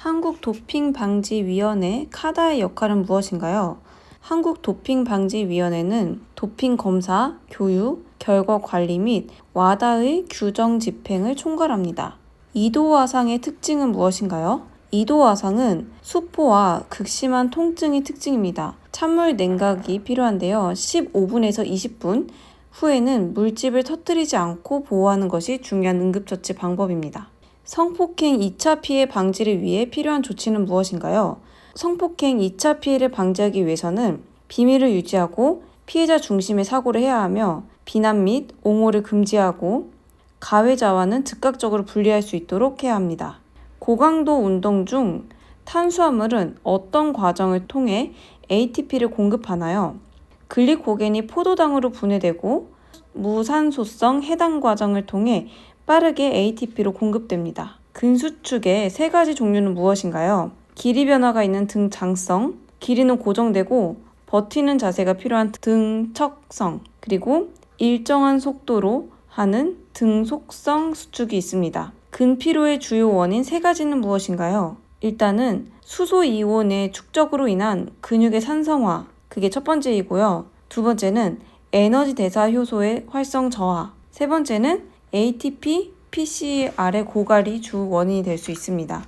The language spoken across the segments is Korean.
한국도핑방지위원회 카다의 역할은 무엇인가요? 한국도핑방지위원회는 도핑 검사, 교육, 결과 관리 및 와다의 규정 집행을 총괄합니다. 이도화상의 특징은 무엇인가요? 이도화상은 수포와 극심한 통증이 특징입니다. 찬물 냉각이 필요한데요. 15분에서 20분 후에는 물집을 터뜨리지 않고 보호하는 것이 중요한 응급처치 방법입니다. 성폭행 2차 피해 방지를 위해 필요한 조치는 무엇인가요? 성폭행 2차 피해를 방지하기 위해서는 비밀을 유지하고 피해자 중심의 사고를 해야 하며 비난 및 옹호를 금지하고 가해자와는 즉각적으로 분리할 수 있도록 해야 합니다. 고강도 운동 중 탄수화물은 어떤 과정을 통해 ATP를 공급하나요? 글리코겐이 포도당으로 분해되고 무산소성 해당 과정을 통해 빠르게 ATP로 공급됩니다. 근수축의 세 가지 종류는 무엇인가요? 길이 변화가 있는 등장성, 길이는 고정되고 버티는 자세가 필요한 등척성, 그리고 일정한 속도로 하는 등속성 수축이 있습니다. 근피로의 주요 원인 세 가지는 무엇인가요? 일단은 수소이온의 축적으로 인한 근육의 산성화, 그게 첫 번째이고요. 두 번째는 에너지 대사 효소의 활성 저하, 세 번째는 ATP, PCR의 고갈이 주 원인이 될 수 있습니다.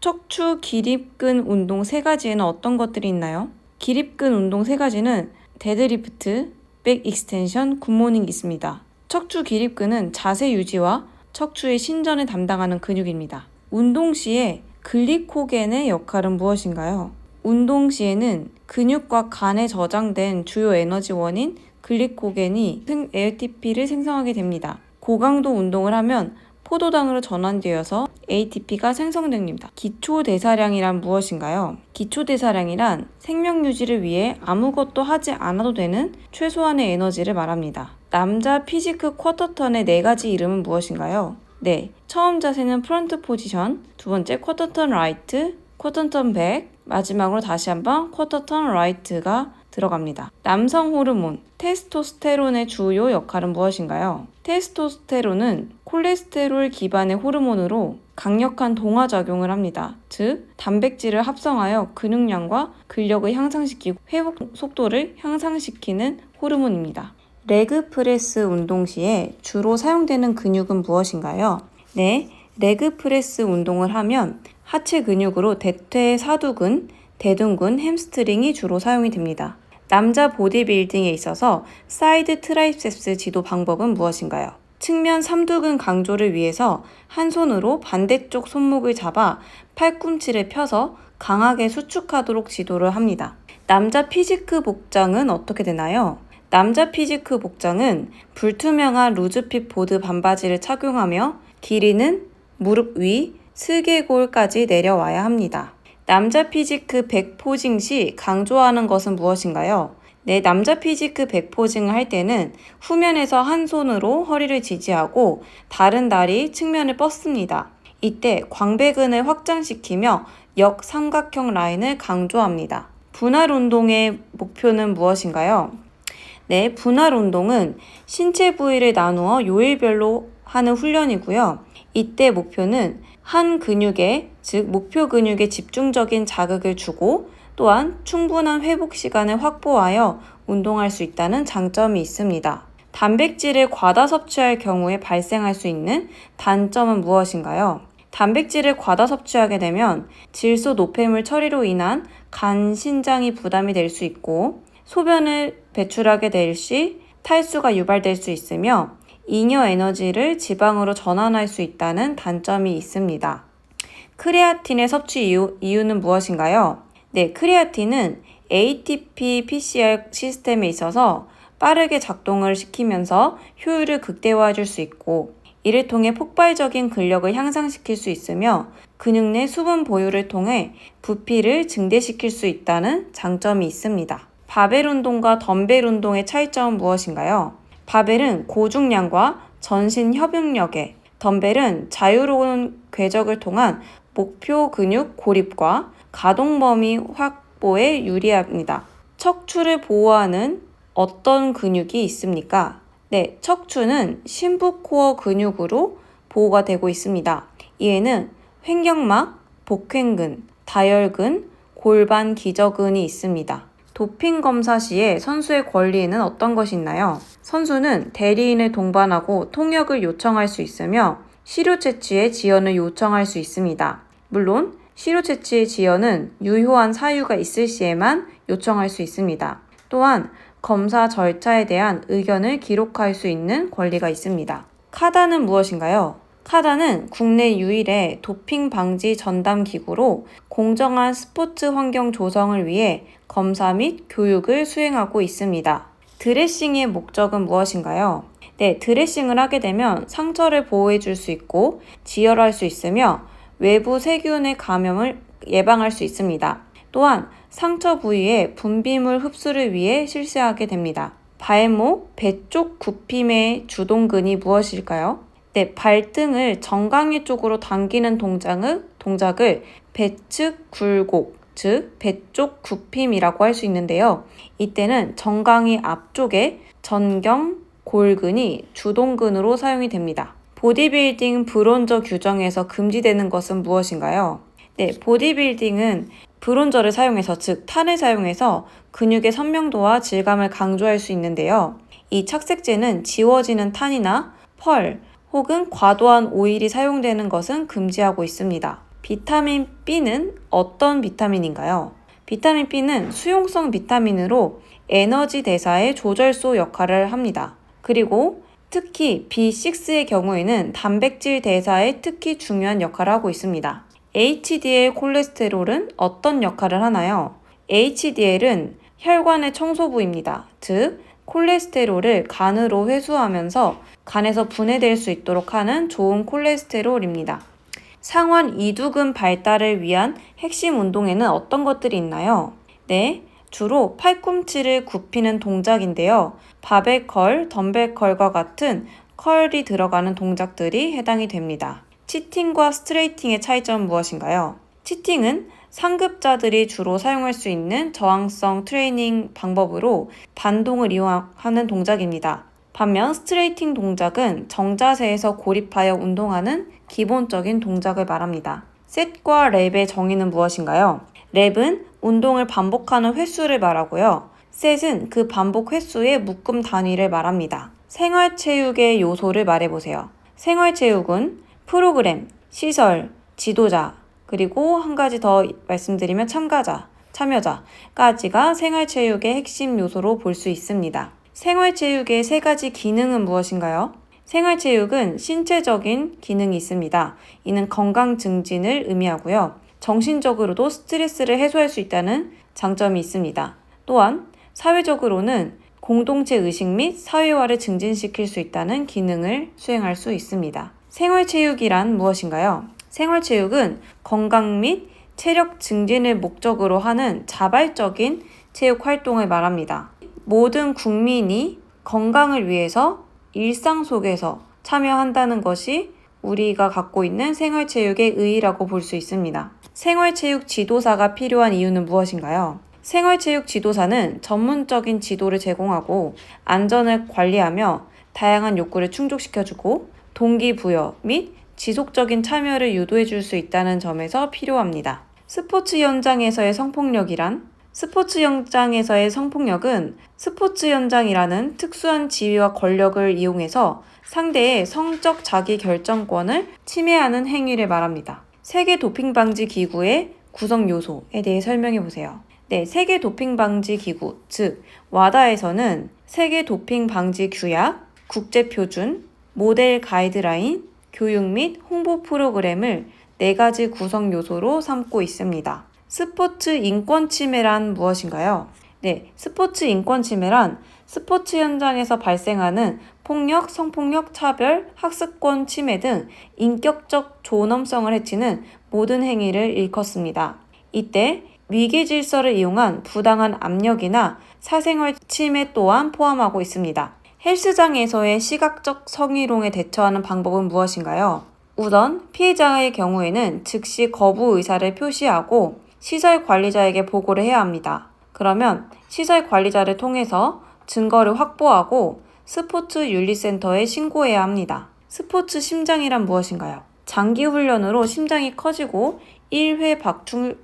척추 기립근 운동 세 가지에는 어떤 것들이 있나요? 기립근 운동 세 가지는 데드리프트, 백 익스텐션, 굿모닝이 있습니다. 척추 기립근은 자세 유지와 척추의 신전을 담당하는 근육입니다. 운동 시에 글리코겐의 역할은 무엇인가요? 운동 시에는 근육과 간에 저장된 주요 에너지원인 글리코겐이 ATP를 생성하게 됩니다. 고강도 운동을 하면 포도당으로 전환되어서 ATP가 생성됩니다. 기초대사량이란 무엇인가요? 기초대사량이란 생명 유지를 위해 아무것도 하지 않아도 되는 최소한의 에너지를 말합니다. 남자 피지크 쿼터턴의 네 가지 이름은 무엇인가요? 네, 처음 자세는 프런트 포지션, 두 번째 쿼터턴 라이트, 쿼터턴 백, 마지막으로 다시 한번 쿼터턴 라이트가 들어갑니다. 남성 호르몬, 테스토스테론의 주요 역할은 무엇인가요? 테스토스테론은 콜레스테롤 기반의 호르몬으로 강력한 동화작용을 합니다. 즉, 단백질을 합성하여 근육량과 근력을 향상시키고 회복 속도를 향상시키는 호르몬입니다. 레그프레스 운동 시에 주로 사용되는 근육은 무엇인가요? 네, 레그프레스 운동을 하면 하체 근육으로 대퇴사두근, 대둔근, 햄스트링이 주로 사용이 됩니다. 남자 보디빌딩에 있어서 사이드 트라이셉스 지도 방법은 무엇인가요? 측면 삼두근 강조를 위해서 한 손으로 반대쪽 손목을 잡아 팔꿈치를 펴서 강하게 수축하도록 지도를 합니다. 남자 피지크 복장은 어떻게 되나요? 남자 피지크 복장은 불투명한 루즈핏 보드 반바지를 착용하며 길이는 무릎 위, 슬개골까지 내려와야 합니다. 남자 피지크 백 포징 시 강조하는 것은 무엇인가요? 네, 남자 피지크 백 포징을 할 때는 후면에서 한 손으로 허리를 지지하고 다른 다리 측면을 뻗습니다. 이때 광배근을 확장시키며 역삼각형 라인을 강조합니다. 분할 운동의 목표는 무엇인가요? 네, 분할 운동은 신체 부위를 나누어 요일별로 하는 훈련이고요. 이때 목표는 한 근육에, 즉 목표 근육에 집중적인 자극을 주고 또한 충분한 회복 시간을 확보하여 운동할 수 있다는 장점이 있습니다. 단백질을 과다 섭취할 경우에 발생할 수 있는 단점은 무엇인가요? 단백질을 과다 섭취하게 되면 질소 노폐물 처리로 인한 간, 신장이 부담이 될 수 있고 소변을 배출하게 될 시 탈수가 유발될 수 있으며 잉여 에너지를 지방으로 전환할 수 있다는 단점이 있습니다. 크레아틴의 섭취 이유는 무엇인가요? 네, 크레아틴은 ATP PCR 시스템에 있어서 빠르게 작동을 시키면서 효율을 극대화해 줄 수 있고 이를 통해 폭발적인 근력을 향상시킬 수 있으며 근육 내 수분 보유를 통해 부피를 증대시킬 수 있다는 장점이 있습니다. 바벨 운동과 덤벨 운동의 차이점은 무엇인가요? 바벨은 고중량과 전신 협응력에, 덤벨은 자유로운 궤적을 통한 목표 근육 고립과 가동 범위 확보에 유리합니다. 척추를 보호하는 어떤 근육이 있습니까? 네, 척추는 심부코어 근육으로 보호가 되고 있습니다. 이에는 횡격막, 복횡근, 다혈근, 골반 기저근이 있습니다. 도핑 검사 시에 선수의 권리에는 어떤 것이 있나요? 선수는 대리인을 동반하고 통역을 요청할 수 있으며 시료 채취의 지연을 요청할 수 있습니다. 물론 시료 채취의 지연은 유효한 사유가 있을 시에만 요청할 수 있습니다. 또한 검사 절차에 대한 의견을 기록할 수 있는 권리가 있습니다. 카다는 무엇인가요? 카다는 국내 유일의 도핑 방지 전담 기구로 공정한 스포츠 환경 조성을 위해 검사 및 교육을 수행하고 있습니다. 드레싱의 목적은 무엇인가요? 네, 드레싱을 하게 되면 상처를 보호해 줄 수 있고 지혈할 수 있으며 외부 세균의 감염을 예방할 수 있습니다. 또한 상처 부위의 분비물 흡수를 위해 실시하게 됩니다. 발목, 배 쪽 굽힘의 주동근이 무엇일까요? 네, 발등을 정강이 쪽으로 당기는 동작을 배측 굴곡, 즉 배 쪽 굽힘이라고 할 수 있는데요. 이때는 정강이 앞쪽에 전경 골근이 주동근으로 사용이 됩니다. 보디빌딩 브론저 규정에서 금지되는 것은 무엇인가요? 네, 보디빌딩은 브론저를 사용해서, 즉 탄을 사용해서 근육의 선명도와 질감을 강조할 수 있는데요. 이 착색제는 지워지는 탄이나 펄 혹은 과도한 오일이 사용되는 것은 금지하고 있습니다. 비타민 B는 어떤 비타민인가요? 비타민 B는 수용성 비타민으로 에너지 대사의 조절소 역할을 합니다. 그리고 특히 B6의 경우에는 단백질 대사에 특히 중요한 역할을 하고 있습니다. HDL 콜레스테롤은 어떤 역할을 하나요? HDL은 혈관의 청소부입니다. 즉, 콜레스테롤을 간으로 회수하면서 간에서 분해될 수 있도록 하는 좋은 콜레스테롤입니다. 상완 이두근 발달을 위한 핵심 운동에는 어떤 것들이 있나요? 네, 주로 팔꿈치를 굽히는 동작인데요. 바벨 컬, 덤벨 컬과 같은 컬이 들어가는 동작들이 해당이 됩니다. 치팅과 스트레이팅의 차이점은 무엇인가요? 치팅은 상급자들이 주로 사용할 수 있는 저항성 트레이닝 방법으로 반동을 이용하는 동작입니다. 반면 스트레이팅 동작은 정자세에서 고립하여 운동하는 기본적인 동작을 말합니다. 셋과 랩의 정의는 무엇인가요? 랩은 운동을 반복하는 횟수를 말하고요. 셋은 그 반복 횟수의 묶음 단위를 말합니다. 생활체육의 요소를 말해보세요. 생활체육은 프로그램, 시설, 지도자, 그리고 한 가지 더 말씀드리면 참가자, 참여자까지가 생활체육의 핵심 요소로 볼 수 있습니다. 생활체육의 세 가지 기능은 무엇인가요? 생활체육은 신체적인 기능이 있습니다. 이는 건강 증진을 의미하고요. 정신적으로도 스트레스를 해소할 수 있다는 장점이 있습니다. 또한 사회적으로는 공동체 의식 및 사회화를 증진시킬 수 있다는 기능을 수행할 수 있습니다. 생활체육이란 무엇인가요? 생활체육은 건강 및 체력 증진을 목적으로 하는 자발적인 체육 활동을 말합니다. 모든 국민이 건강을 위해서 일상 속에서 참여한다는 것이 우리가 갖고 있는 생활체육의 의의라고 볼 수 있습니다. 생활체육 지도사가 필요한 이유는 무엇인가요? 생활체육 지도사는 전문적인 지도를 제공하고 안전을 관리하며 다양한 욕구를 충족시켜주고 동기부여 및 지속적인 참여를 유도해 줄 수 있다는 점에서 필요합니다. 스포츠 현장에서의 성폭력이란? 스포츠 현장에서의 성폭력은 스포츠 현장이라는 특수한 지위와 권력을 이용해서 상대의 성적 자기 결정권을 침해하는 행위를 말합니다. 세계 도핑 방지 기구의 구성 요소에 대해 설명해 보세요. 네, 세계 도핑 방지 기구, 즉 와다에서는 세계 도핑 방지 규약, 국제 표준, 모델 가이드라인, 교육 및 홍보 프로그램을 4가지 구성 요소로 삼고 있습니다. 스포츠 인권 침해란 무엇인가요? 네, 스포츠 인권 침해란 스포츠 현장에서 발생하는 폭력, 성폭력, 차별, 학습권 침해 등 인격적 존엄성을 해치는 모든 행위를 일컫습니다. 이때 위계 질서를 이용한 부당한 압력이나 사생활 침해 또한 포함하고 있습니다. 헬스장에서의 시각적 성희롱에 대처하는 방법은 무엇인가요? 우선 피해자의 경우에는 즉시 거부 의사를 표시하고 시설 관리자에게 보고를 해야 합니다. 그러면 시설 관리자를 통해서 증거를 확보하고 스포츠 윤리센터에 신고해야 합니다. 스포츠 심장이란 무엇인가요? 장기 훈련으로 심장이 커지고 1회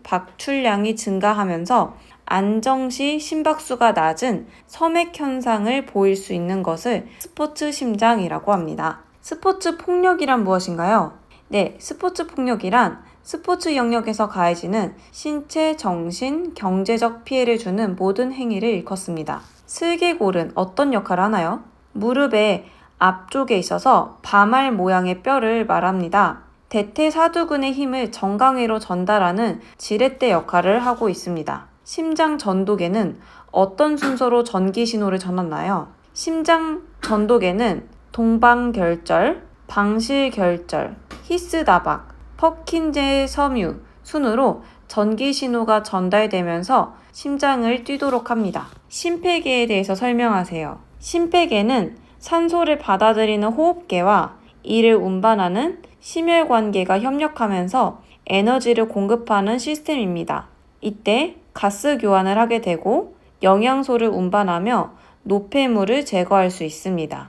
박출량이 증가하면서 안정시 심박수가 낮은 섬액 현상을 보일 수 있는 것을 스포츠 심장이라고 합니다. 스포츠 폭력이란 무엇인가요? 네, 스포츠 폭력이란 스포츠 영역에서 가해지는 신체, 정신, 경제적 피해를 주는 모든 행위를 일컫습니다. 슬개골은 어떤 역할을 하나요? 무릎의 앞쪽에 있어서 바말 모양의 뼈를 말합니다. 대퇴사두근의 힘을 정강이로 전달하는 지렛대 역할을 하고 있습니다. 심장 전도계는 어떤 순서로 전기 신호를 전하나요? 심장 전도계는 동방결절, 방실결절, 히스다박, 퍼킨제 섬유 순으로 전기 신호가 전달되면서 심장을 뛰도록 합니다. 심폐계에 대해서 설명하세요. 심폐계는 산소를 받아들이는 호흡계와 이를 운반하는 심혈관계가 협력하면서 에너지를 공급하는 시스템입니다. 이때 가스 교환을 하게 되고 영양소를 운반하며 노폐물을 제거할 수 있습니다.